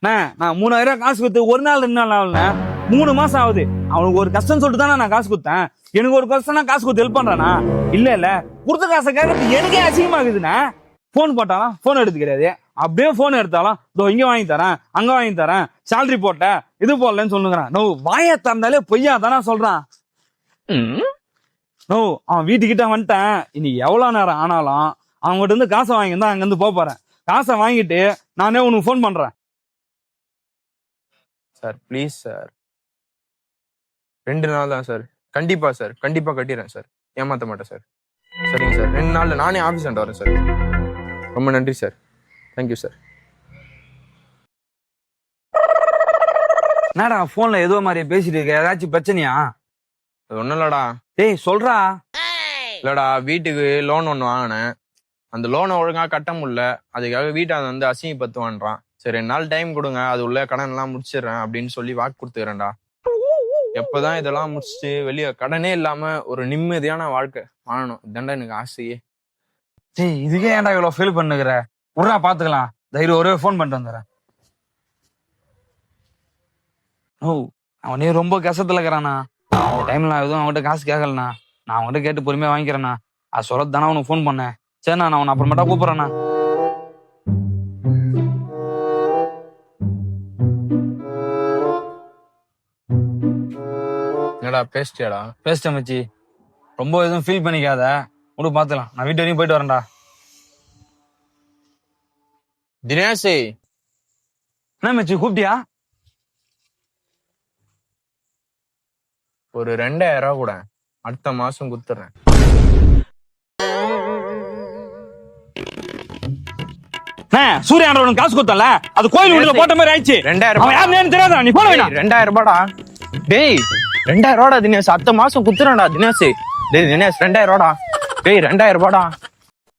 நான் 3000 காசு கொடுத்து ஒரு நாள் 2 நாள் ஆகலண்ணே, 3 மாசம் ஆகுது. அவனுக்கு ஒரு கஷ்டம் சொல்லிட்டு தானே நான் காசு கொடுத்தேன். எனக்கு ஒரு கஷ்டம் காசு கொடுத்து ஹெல்ப் பண்றானா? இல்ல கொடுத்த காசை கேட்கறது எனக்கே அசிங்கமாகுதுண்ணே. போன் போட்டாலும் போன் எடுத்து கிடையாது, அப்படியே போன் எடுத்தாலும் இதோ இங்க வாங்கி தரேன், அங்க வாங்கி தரேன், சேலரி போட்ட இது போடலன்னு சொல்லுங்கிறான். நோ, வாயை திறந்தாலே பொய்யா தானே சொல்றான். நோ, அவன் வீட்டுக்கிட்ட வந்துட்டேன். இன்னைக்கு எவ்வளவு நேரம் ஆனாலும் அவங்ககிட்ட இருந்து காசை வாங்கியிருந்தா அங்க இருந்து போறேன். காசை வாங்கிட்டு நானே உனக்கு போன் பண்றேன். சார் ப்ளீஸ் சார், 2 நாள் தான் சார். கண்டிப்பா சார், கண்டிப்பா கட்டிடுறேன் சார், ஏமாத்த மாட்டேன் சார். சரிங்க சார், 2 நாள்ல நானே ஆஃபீஸ் வரேன் சார். ரொம்ப நன்றி சார், தேங்க்யூ சார். என்னடா போன்ல ஏதோ மாதிரி பேசிட்டு இருக்க, ஏதாச்சும் பிரச்சனையா? அது ஒன்றும் இல்லடா. டேய் சொல்றா. இல்லடா, வீட்டுக்கு லோன் ஒன்று வாங்கினேன். அந்த லோனை ஒழுங்கா கட்ட முடியல. அதுக்காக வீட்டை வந்து அசிங்கப்படுத்துவான்றான். சரி 2 நாள் டைம் கொடுங்க, அது உள்ள கடன் எல்லாம் முடிச்சிடுறேன் அப்படின்னு சொல்லி வாக்கு கொடுத்துக்கிறேன்டா. எப்பதான் இதெல்லாம் முடிச்சுட்டு வெளியே கடனே இல்லாம ஒரு நிம்மதியான வாழ்க்கை வாழணும், இதாண்டா எனக்கு ஆசையே. டேய் இதுக்கே ஏன்டா இவ்வளவு ஃபீல் பண்ணுகிற? உடனே பாத்துக்கலாம், தைரியம் ஒரே போன் பண்ணிட்டு வந்துடுறேன். ஓ, அவனே ரொம்ப கஷ்டத்துல இருக்கிறானா. அந்த டைம்ல எதுவும் அவன்கிட்ட காசு கேட்கலண்ணா. நான் அவன்கிட்ட கேட்டு பொறுமையா வாங்கிக்கிறேண்ணா. அது சொல்றது தானே உனக்கு ஃபோன் பண்ணேன். சரிண்ணா, நான் உன்னை அப்புறமேட்டா கூப்பிடுறேண்ணா. என்னடா பேசிட்டியாடா? பேசிட்டேன் மச்சி, ரொம்ப எதுவும் ஃபீல் பண்ணிக்காத, விடு பாத்துக்கலாம். நான் வீட்டு வரையும் போயிட்டு வரேன்டா. தினேஷ், என்ன மச்சி கூப்பிட்டியா? ஒரு 2000 கூட அடுத்த மாசம் குத்துறேன். சூர்யாண்டவனுக்கு காசு கொடுத்தல, அது கோயில் வீட்டுல போட்ட மாதிரி ஆயிடுச்சு. 2000 யாருன்னு தெரியாதா? நீ போட வேணாம். 2000 ரூபாடா. டேய் 2000 ரூபாடா தினேஷ், அடுத்த மாசம் குத்துறேன்டா தினேஷ். டேய் தினேஷ் 2000 ரூபாடா. டேய் 2000 ரூபாடா.